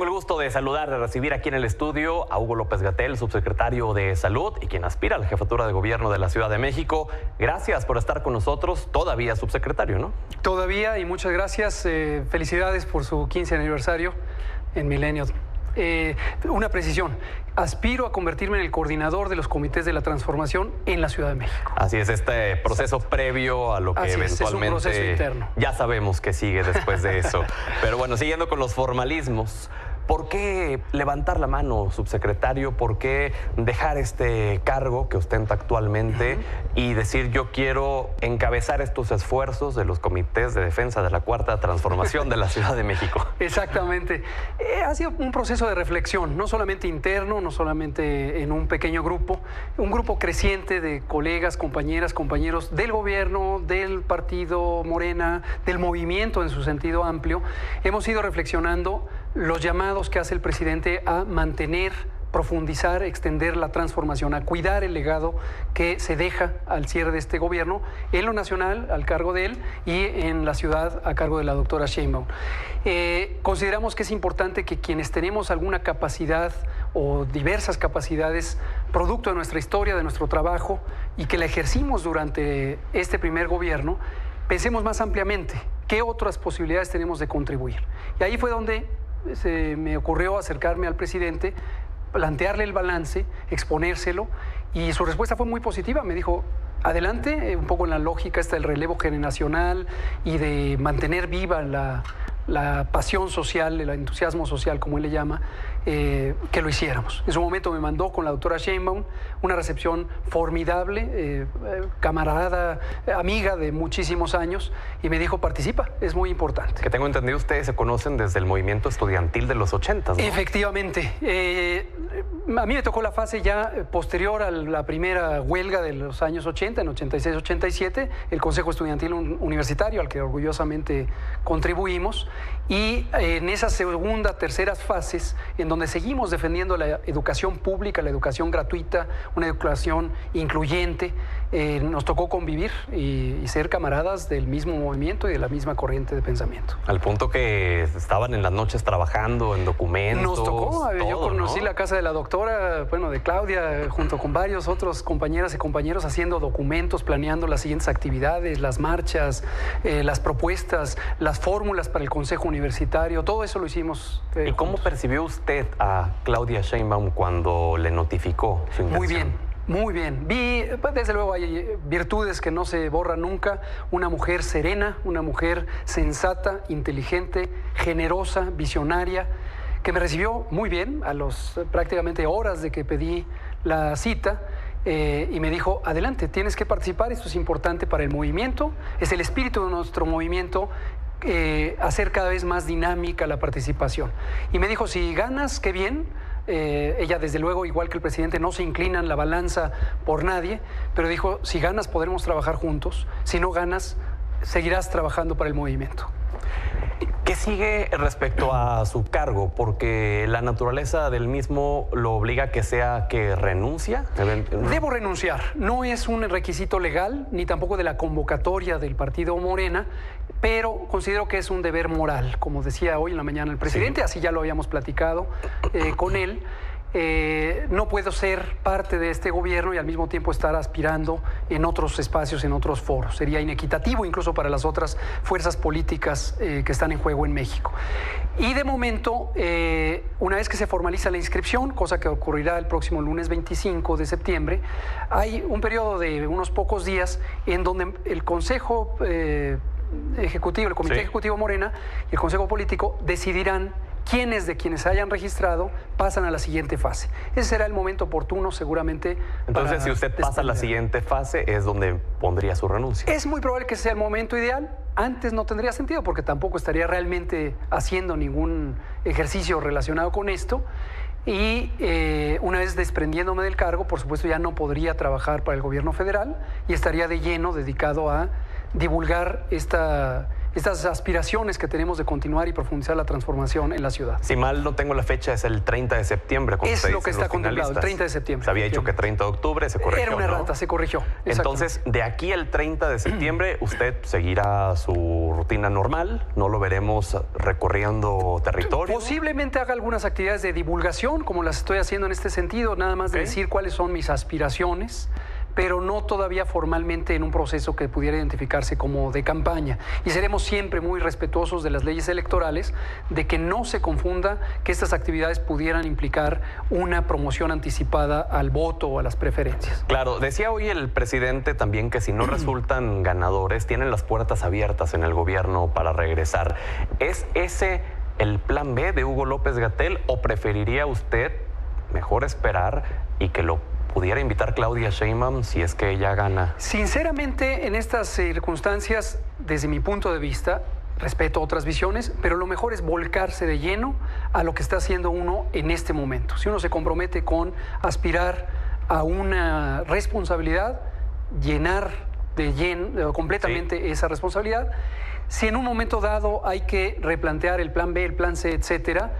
tengo el gusto de saludar, de recibir aquí en el estudio a Hugo López-Gatell, subsecretario de Salud y quien aspira a la jefatura de gobierno de la Ciudad de México. Gracias por estar con nosotros, todavía subsecretario, ¿no? Todavía, y muchas gracias. Felicidades por su 15 aniversario en Milenio. Una precisión, aspiro a convertirme en el coordinador de los comités de la transformación en la Ciudad de México. Así es, este proceso previo a lo que eventualmente es un proceso interno. Ya sabemos que sigue después de eso. Pero bueno, siguiendo con los formalismos, ¿por qué levantar la mano, subsecretario? ¿Por qué dejar este cargo que ostenta actualmente y decir yo quiero encabezar estos esfuerzos de los comités de defensa de la Cuarta Transformación de la Ciudad de México? Exactamente. Ha sido un proceso de reflexión, no solamente interno, no solamente en un pequeño grupo, un grupo creciente de colegas, compañeras, compañeros del gobierno, del partido Morena, del movimiento en su sentido amplio. Hemos ido reflexionando los llamados que hace el presidente a mantener, profundizar, extender la transformación, a cuidar el legado que se deja al cierre de este gobierno, en lo nacional, al cargo de él, y en la ciudad, a cargo de la doctora Sheinbaum. Consideramos que es importante que quienes tenemos alguna capacidad o diversas capacidades, producto de nuestra historia, de nuestro trabajo, y que la ejercimos durante este primer gobierno, pensemos más ampliamente qué otras posibilidades tenemos de contribuir. Y ahí fue donde se me ocurrió acercarme al presidente, plantearle el balance, exponérselo, y su respuesta fue muy positiva. Me dijo, adelante, un poco en la lógica esta del relevo generacional y de mantener viva la pasión social, el entusiasmo social, como él le llama, que lo hiciéramos. En su momento me mandó con la doctora Sheinbaum una recepción formidable, camarada, amiga de muchísimos años, y me dijo, participa, es muy importante. Que tengo entendido, ustedes se conocen desde el movimiento estudiantil de los 80, ¿no? Efectivamente. A mí me tocó la fase ya posterior a la primera huelga de los años 80, en 86-87, el Consejo Estudiantil Universitario, al que orgullosamente contribuimos, y en esas segunda, terceras fases, en donde seguimos defendiendo la educación pública, la educación gratuita, una educación incluyente, nos tocó convivir y ser camaradas del mismo movimiento y de la misma corriente de pensamiento. Al punto que estaban en las noches trabajando en documentos. Nos tocó, todo, yo conocí, ¿no?, la casa de la doctora, bueno, de Claudia, junto con varios otros compañeras y compañeros, haciendo documentos, planeando las siguientes actividades, las marchas, las propuestas, las fórmulas para el Consejo Universitario, todo eso lo hicimos. ¿Y cómo percibió usted a Claudia Sheinbaum cuando le notificó su intención? Muy bien. Muy bien. Vi, desde luego, hay virtudes que no se borran nunca. Una mujer serena, una mujer sensata, inteligente, generosa, visionaria, que me recibió muy bien a los prácticamente horas de que pedí la cita. Y me dijo, adelante, tienes que participar, esto es importante para el movimiento, es el espíritu de nuestro movimiento, hacer cada vez más dinámica la participación. Y me dijo, si ganas, qué bien. Ella, desde luego, igual que el presidente, no se inclina en la balanza por nadie, pero dijo, si ganas podremos trabajar juntos, si no ganas, seguirás trabajando para el movimiento. ¿Qué sigue respecto a su cargo? Porque la naturaleza del mismo lo obliga a que renuncia. Debo renunciar. No es un requisito legal, ni tampoco de la convocatoria del partido Morena, pero considero que es un deber moral, como decía hoy en la mañana el presidente, sí. Así ya lo habíamos platicado con él. No puedo ser parte de este gobierno y al mismo tiempo estar aspirando en otros espacios, en otros foros. Sería inequitativo incluso para las otras fuerzas políticas que están en juego en México. Y de momento, una vez que se formaliza la inscripción, cosa que ocurrirá el próximo lunes 25 de septiembre, hay un periodo de unos pocos días en donde el Consejo Ejecutivo, el Comité Ejecutivo Morena y el Consejo Político decidirán quiénes de quienes hayan registrado pasan a la siguiente fase. Ese será el momento oportuno, seguramente. Entonces, si usted pasa a la siguiente fase, es donde pondría su renuncia. Es muy probable que sea el momento ideal. Antes no tendría sentido, porque tampoco estaría realmente haciendo ningún ejercicio relacionado con esto. Y una vez desprendiéndome del cargo, por supuesto, ya no podría trabajar para el gobierno federal y estaría de lleno dedicado a divulgar esta estas aspiraciones que tenemos de continuar y profundizar la transformación en la ciudad. Si mal no tengo la fecha, es el 30 de septiembre. Es lo que está contemplado, el 30 de septiembre. Se había dicho que 30 de octubre, se corrigió. Era una errata, se corrigió. Entonces, de aquí al 30 de septiembre, usted seguirá su rutina normal, no lo veremos recorriendo territorio. Posiblemente haga algunas actividades de divulgación, como las estoy haciendo en este sentido, nada más de decir cuáles son mis aspiraciones, pero no todavía formalmente en un proceso que pudiera identificarse como de campaña. Y seremos siempre muy respetuosos de las leyes electorales, de que no se confunda que estas actividades pudieran implicar una promoción anticipada al voto o a las preferencias. Claro, decía hoy el presidente también que si no resultan ganadores, tienen las puertas abiertas en el gobierno para regresar. ¿Es ese el plan B de Hugo López-Gatell o preferiría usted mejor esperar y que lo pudiera invitar Claudia Sheinbaum si es que ella gana? Sinceramente, en estas circunstancias, desde mi punto de vista, respeto otras visiones, pero lo mejor es volcarse de lleno a lo que está haciendo uno en este momento. Si uno se compromete con aspirar a una responsabilidad, llenar completamente esa responsabilidad. Si en un momento dado hay que replantear el plan B, el plan C, etcétera,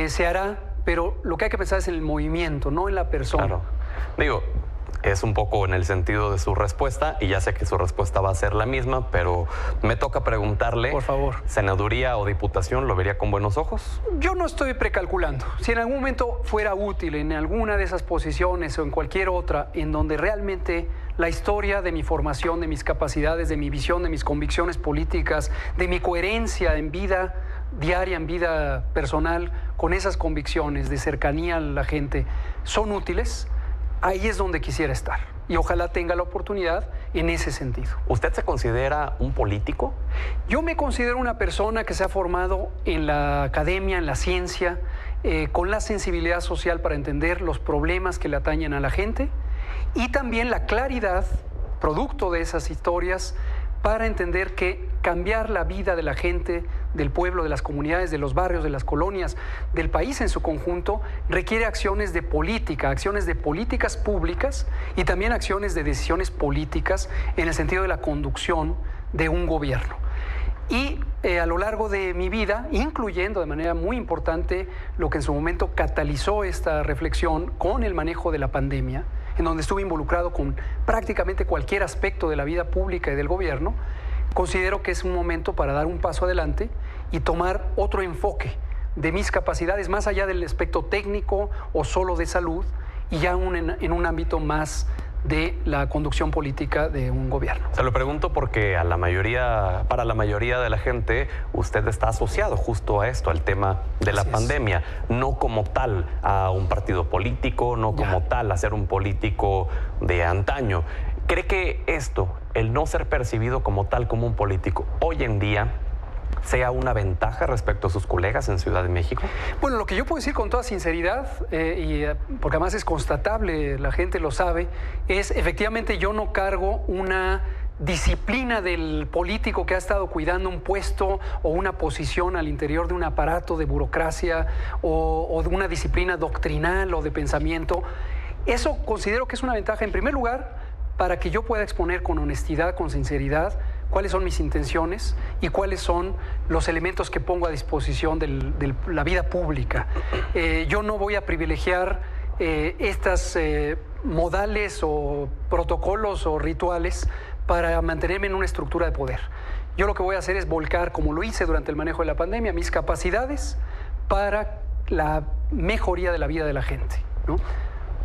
se hará, pero lo que hay que pensar es en el movimiento, no en la persona. Claro. Digo, es un poco en el sentido de su respuesta y ya sé que su respuesta va a ser la misma, pero me toca preguntarle. Por favor. ¿Senaduría o diputación lo vería con buenos ojos? Yo no estoy precalculando. Si en algún momento fuera útil en alguna de esas posiciones o en cualquier otra en donde realmente la historia de mi formación, de mis capacidades, de mi visión, de mis convicciones políticas, de mi coherencia en vida diaria, en vida personal, con esas convicciones de cercanía a la gente, son útiles, ahí es donde quisiera estar. Y ojalá tenga la oportunidad en ese sentido. ¿Usted se considera un político? Yo me considero una persona que se ha formado en la academia, en la ciencia, con la sensibilidad social para entender los problemas que le atañen a la gente y también la claridad, producto de esas historias, para entender que cambiar la vida de la gente, del pueblo, de las comunidades, de los barrios, de las colonias, del país en su conjunto, requiere acciones de política, acciones de políticas públicas y también acciones de decisiones políticas en el sentido de la conducción de un gobierno. Y a lo largo de mi vida, incluyendo de manera muy importante lo que en su momento catalizó esta reflexión con el manejo de la pandemia, en donde estuve involucrado con prácticamente cualquier aspecto de la vida pública y del gobierno, considero que es un momento para dar un paso adelante y tomar otro enfoque de mis capacidades, más allá del aspecto técnico o solo de salud, y ya en un ámbito más de la conducción política de un gobierno. Se lo pregunto porque para la mayoría de la gente, usted está asociado justo a esto, al tema de la pandemia, no como tal a un partido político, no como tal a ser un político de antaño. ¿Cree que esto, el no ser percibido como tal, como un político, hoy en día sea una ventaja respecto a sus colegas en Ciudad de México? Bueno, lo que yo puedo decir con toda sinceridad, porque además es constatable, la gente lo sabe, es efectivamente yo no cargo una disciplina del político que ha estado cuidando un puesto o una posición al interior de un aparato de burocracia o de una disciplina doctrinal o de pensamiento. Eso considero que es una ventaja, en primer lugar, para que yo pueda exponer con honestidad, con sinceridad, cuáles son mis intenciones y cuáles son los elementos que pongo a disposición de la vida pública. Yo no voy a privilegiar estas modales o protocolos o rituales para mantenerme en una estructura de poder. Yo lo que voy a hacer es volcar, como lo hice durante el manejo de la pandemia, mis capacidades para la mejoría de la vida de la gente, ¿no?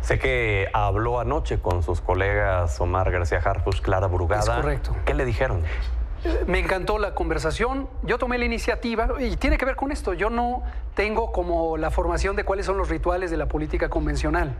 Sé que habló anoche con sus colegas Omar García Harfuch, Clara Brugada. Es correcto. ¿Qué le dijeron? Me encantó la conversación. Yo tomé la iniciativa y tiene que ver con esto. Yo no tengo como la formación de cuáles son los rituales de la política convencional.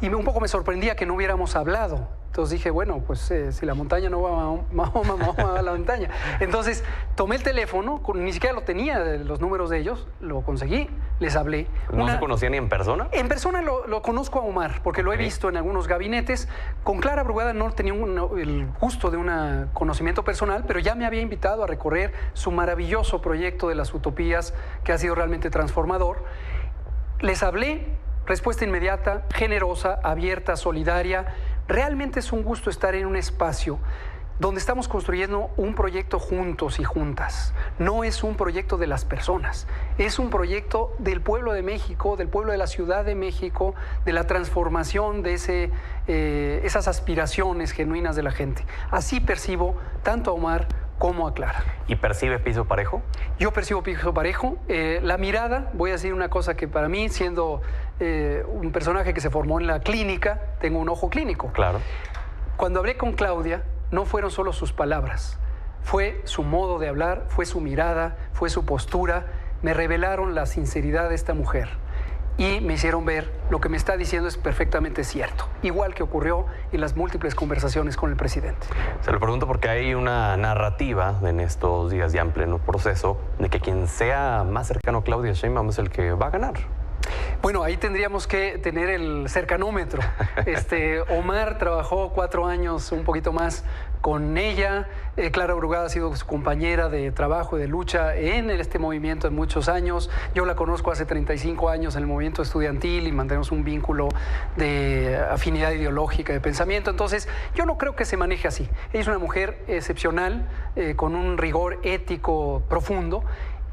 Y un poco me sorprendía que no hubiéramos hablado. Entonces dije, bueno, pues si la montaña no va, vamos a la montaña. Entonces tomé el teléfono, ni siquiera lo tenía, los números de ellos, lo conseguí, les hablé. ¿No se conocía ni en persona? En persona lo conozco a Omar, porque lo he visto en algunos gabinetes. Con Clara Brugada no tenía el gusto de un conocimiento personal, pero ya me había invitado a recorrer su maravilloso proyecto de las utopías, que ha sido realmente transformador. Les hablé. Respuesta inmediata, generosa, abierta, solidaria. Realmente es un gusto estar en un espacio donde estamos construyendo un proyecto juntos y juntas. No es un proyecto de las personas, es un proyecto del pueblo de México, del pueblo de la Ciudad de México, de la transformación de esas aspiraciones genuinas de la gente. Así percibo tanto a Omar como a Clara. ¿Y percibe piso parejo? Yo percibo piso parejo. La mirada, voy a decir una cosa que para mí, siendo un personaje que se formó en la clínica, tengo un ojo clínico. Claro. Cuando hablé con Claudia, no fueron solo sus palabras, fue su modo de hablar, fue su mirada, fue su postura. Me revelaron la sinceridad de esta mujer y me hicieron ver lo que me está diciendo es perfectamente cierto, igual que ocurrió en las múltiples conversaciones con el presidente. Se lo pregunto porque hay una narrativa en estos días ya en pleno proceso de que quien sea más cercano a Claudia Sheinbaum es el que va a ganar. Bueno, ahí tendríamos que tener el cercanómetro. Omar trabajó 4 años, un poquito más, con ella. Clara Brugada ha sido su compañera de trabajo y de lucha en este movimiento en muchos años. Yo la conozco hace 35 años en el movimiento estudiantil y mantenemos un vínculo de afinidad ideológica, de pensamiento. Entonces, yo no creo que se maneje así. Ella es una mujer excepcional, con un rigor ético profundo,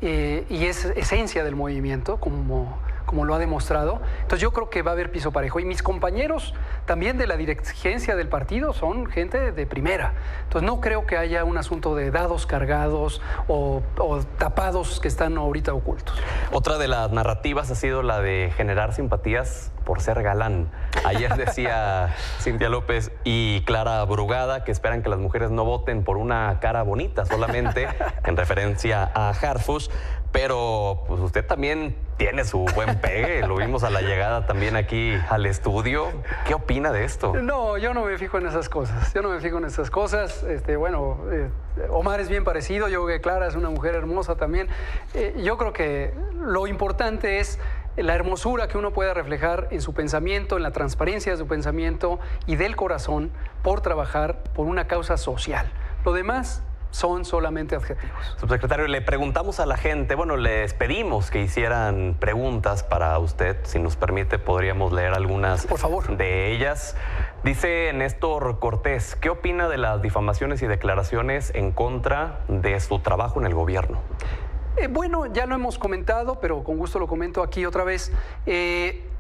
y es esencia del movimiento, como lo ha demostrado. Entonces yo creo que va a haber piso parejo. Y mis compañeros también de la dirigencia del partido son gente de primera. Entonces no creo que haya un asunto de dados cargados o tapados que están ahorita ocultos. Otra de las narrativas ha sido la de generar simpatías por ser galán. Ayer decía Cintia López y Clara Brugada que esperan que las mujeres no voten por una cara bonita solamente, en referencia a Harfush. Pero pues usted también tiene su buen pegue, lo vimos a la llegada también aquí al estudio. ¿Qué opina de esto? No, yo no me fijo en esas cosas. Omar es bien parecido, yo creo que Clara es una mujer hermosa también. Yo creo que lo importante es la hermosura que uno pueda reflejar en su pensamiento, en la transparencia de su pensamiento y del corazón por trabajar por una causa social. Lo demás son solamente adjetivos. Subsecretario, le preguntamos a la gente, bueno, les pedimos que hicieran preguntas para usted. Si nos permite, podríamos leer algunas por favor de ellas. Dice Néstor Cortés, ¿qué opina de las difamaciones y declaraciones en contra de su trabajo en el gobierno? Bueno, ya lo hemos comentado, pero con gusto lo comento aquí otra vez.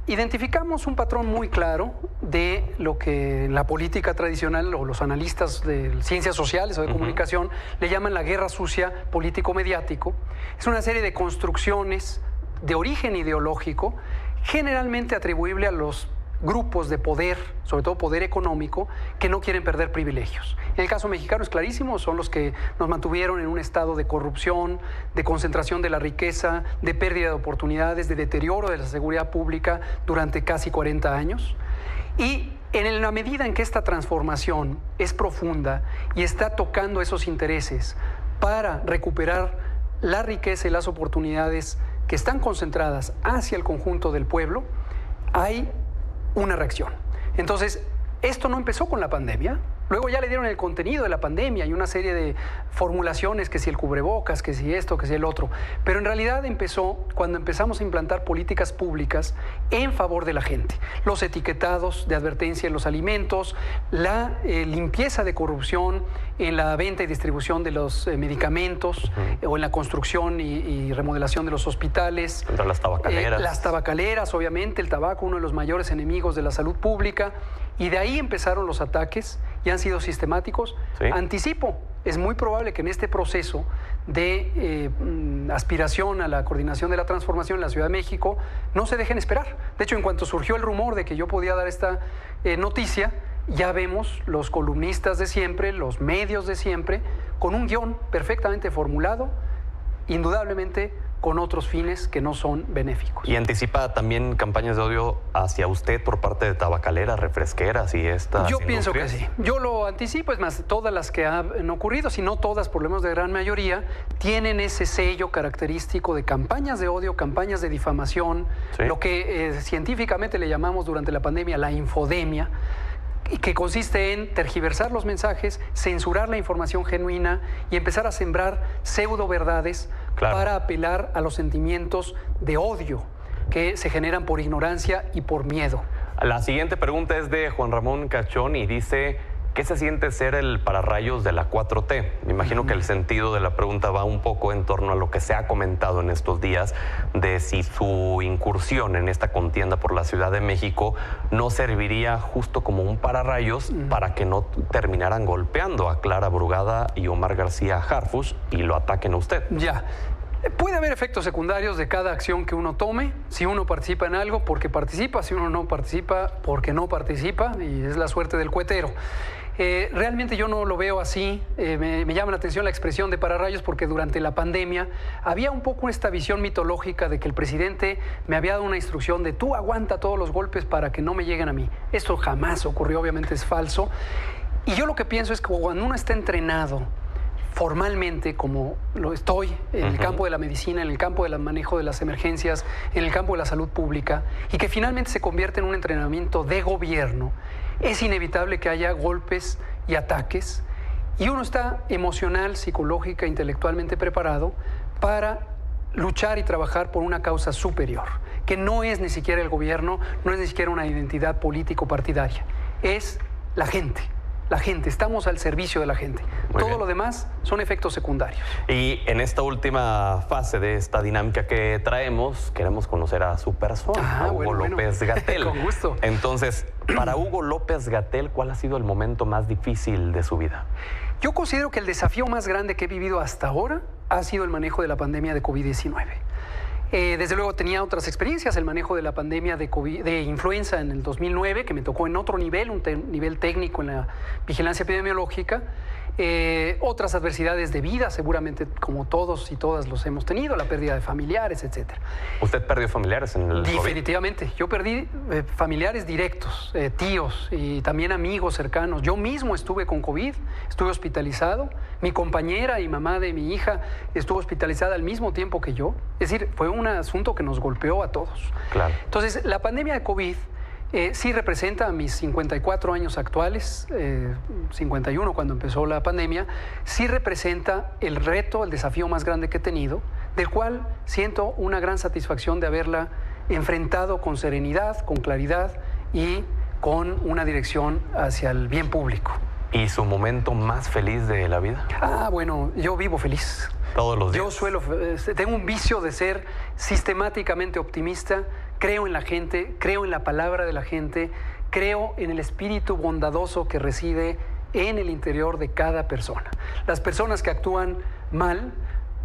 Identificamos un patrón muy claro de lo que en la política tradicional o los analistas de ciencias sociales o de comunicación le llaman la guerra sucia político-mediático. Es una serie de construcciones de origen ideológico, generalmente atribuible a los grupos de poder, sobre todo poder económico, que no quieren perder privilegios. En el caso mexicano es clarísimo, son los que nos mantuvieron en un estado de corrupción, de concentración de la riqueza, de pérdida de oportunidades, de deterioro de la seguridad pública durante casi 40 años. Y en la medida en que esta transformación es profunda y está tocando esos intereses para recuperar la riqueza y las oportunidades que están concentradas hacia el conjunto del pueblo, hay una reacción. Entonces, esto no empezó con la pandemia. Luego ya le dieron el contenido de la pandemia y una serie de formulaciones, que si el cubrebocas, que si esto, que si el otro. Pero en realidad empezó cuando empezamos a implantar políticas públicas en favor de la gente. Los etiquetados de advertencia en los alimentos, la limpieza de corrupción en la venta y distribución de los medicamentos, o en la construcción y remodelación de los hospitales. Contra las tabacaleras. Las tabacaleras, obviamente, el tabaco, uno de los mayores enemigos de la salud pública. Y de ahí empezaron los ataques y han sido sistemáticos. Sí. Anticipo, es muy probable que en este proceso de aspiración a la coordinación de la transformación en la Ciudad de México no se dejen esperar. De hecho, en cuanto surgió el rumor de que yo podía dar esta noticia, ya vemos los columnistas de siempre, los medios de siempre, con un guión perfectamente formulado, indudablemente con otros fines que no son benéficos. ¿Y anticipa también campañas de odio hacia usted por parte de tabacaleras, refresqueras y estas Yo pienso industrias? que sí. Yo lo anticipo, es más, todas las que han ocurrido, si no todas, por lo menos de gran mayoría, tienen ese sello característico de campañas de odio, campañas de difamación, ¿sí? Lo que científicamente le llamamos durante la pandemia la infodemia, y que consiste en tergiversar los mensajes, censurar la información genuina y empezar a sembrar pseudo verdades, claro, para apelar a los sentimientos de odio que se generan por ignorancia y por miedo. La siguiente pregunta es de Juan Ramón Cachón y dice: ¿Qué se siente ser el pararrayos de la 4T? Me imagino que el sentido de la pregunta va un poco en torno a lo que se ha comentado en estos días de si su incursión en esta contienda por la Ciudad de México no serviría justo como un pararrayos para que no terminaran golpeando a Clara Brugada y Omar García Harfuch y lo ataquen a usted. Ya. Puede haber efectos secundarios de cada acción que uno tome. Si uno participa en algo, porque participa. Si uno no participa, porque no participa. Y es la suerte del cuetero. Realmente yo no lo veo así. Me llama la atención la expresión de pararrayos porque durante la pandemia había un poco esta visión mitológica de que el presidente me había dado una instrucción de tú aguanta todos los golpes para que no me lleguen a mí. Esto jamás ocurrió, obviamente es falso. Y yo lo que pienso es que cuando uno está entrenado formalmente, como lo estoy en el campo de la medicina, en el campo del manejo de las emergencias, en el campo de la salud pública, y que finalmente se convierte en un entrenamiento de gobierno, es inevitable que haya golpes y ataques, y uno está emocional, psicológica, intelectualmente preparado para luchar y trabajar por una causa superior, que no es ni siquiera el gobierno, no es ni siquiera una identidad político-partidaria, es la gente. La gente, estamos al servicio de la gente. Todo lo demás son efectos secundarios. Y en esta última fase de esta dinámica que traemos, queremos conocer a su persona, a Hugo López-Gatell. Con gusto. Entonces, para Hugo López-Gatell, ¿cuál ha sido el momento más difícil de su vida? Yo considero que el desafío más grande que he vivido hasta ahora ha sido el manejo de la pandemia de COVID-19. Desde luego tenía otras experiencias, el manejo de la pandemia de influenza en el 2009, que me tocó en otro nivel, nivel técnico en la vigilancia epidemiológica. Otras adversidades de vida, seguramente como todos y todas los hemos tenido, la pérdida de familiares, etc. ¿Usted perdió familiares en el COVID? Definitivamente. Yo perdí familiares directos, tíos y también amigos cercanos. Yo mismo estuve con COVID, estuve hospitalizado. Mi compañera y mamá de mi hija estuvo hospitalizada al mismo tiempo que yo. Es decir, fue un asunto que nos golpeó a todos. Claro. Entonces, la pandemia de COVID sí representa a mis 54 años actuales, 51 cuando empezó la pandemia, sí representa el reto, el desafío más grande que he tenido, del cual siento una gran satisfacción de haberla enfrentado con serenidad, con claridad y con una dirección hacia el bien público. ¿Y su momento más feliz de la vida? Bueno, yo vivo feliz. Todos los días. Tengo un vicio de ser sistemáticamente optimista. Creo en la gente, creo en la palabra de la gente, creo en el espíritu bondadoso que reside en el interior de cada persona. Las personas que actúan mal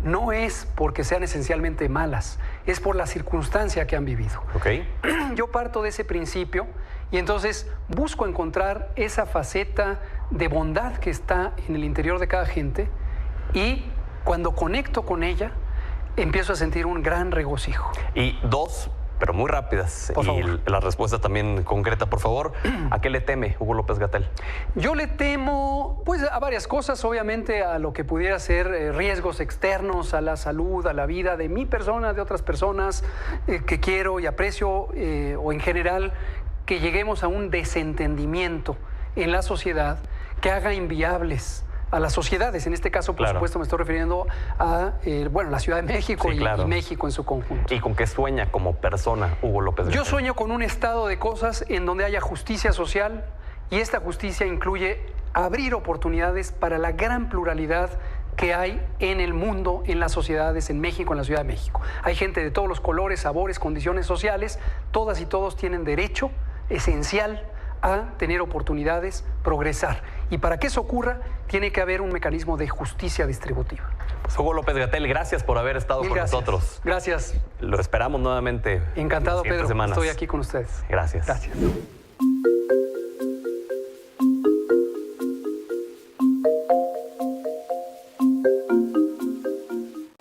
no es porque sean esencialmente malas, es por la circunstancia que han vivido. Okay. Yo parto de ese principio y entonces busco encontrar esa faceta de bondad que está en el interior de cada gente y cuando conecto con ella, empiezo a sentir un gran regocijo. Y dos, pero muy rápidas, por favor. La respuesta también concreta, por favor. ¿A qué le teme Hugo López-Gatell? Yo le temo, pues, a varias cosas, obviamente a lo que pudiera ser riesgos externos a la salud, a la vida de mi persona, de otras personas que quiero y aprecio, o en general, que lleguemos a un desentendimiento en la sociedad que haga inviables a las sociedades. En este caso, por supuesto, me estoy refiriendo a la Ciudad de México y México en su conjunto. ¿Y con qué sueña como persona Hugo López-Gatell? Yo sueño con un estado de cosas en donde haya justicia social y esta justicia incluye abrir oportunidades para la gran pluralidad que hay en el mundo, en las sociedades, en México, en la Ciudad de México. Hay gente de todos los colores, sabores, condiciones sociales. Todas y todos tienen derecho esencial a tener oportunidades, progresar. Y para que eso ocurra, tiene que haber un mecanismo de justicia distributiva. Pues Hugo López-Gatell, gracias por haber estado con nosotros. Gracias. Lo esperamos nuevamente. Encantado, Pedro. Semanas. Estoy aquí con ustedes. Gracias. Gracias.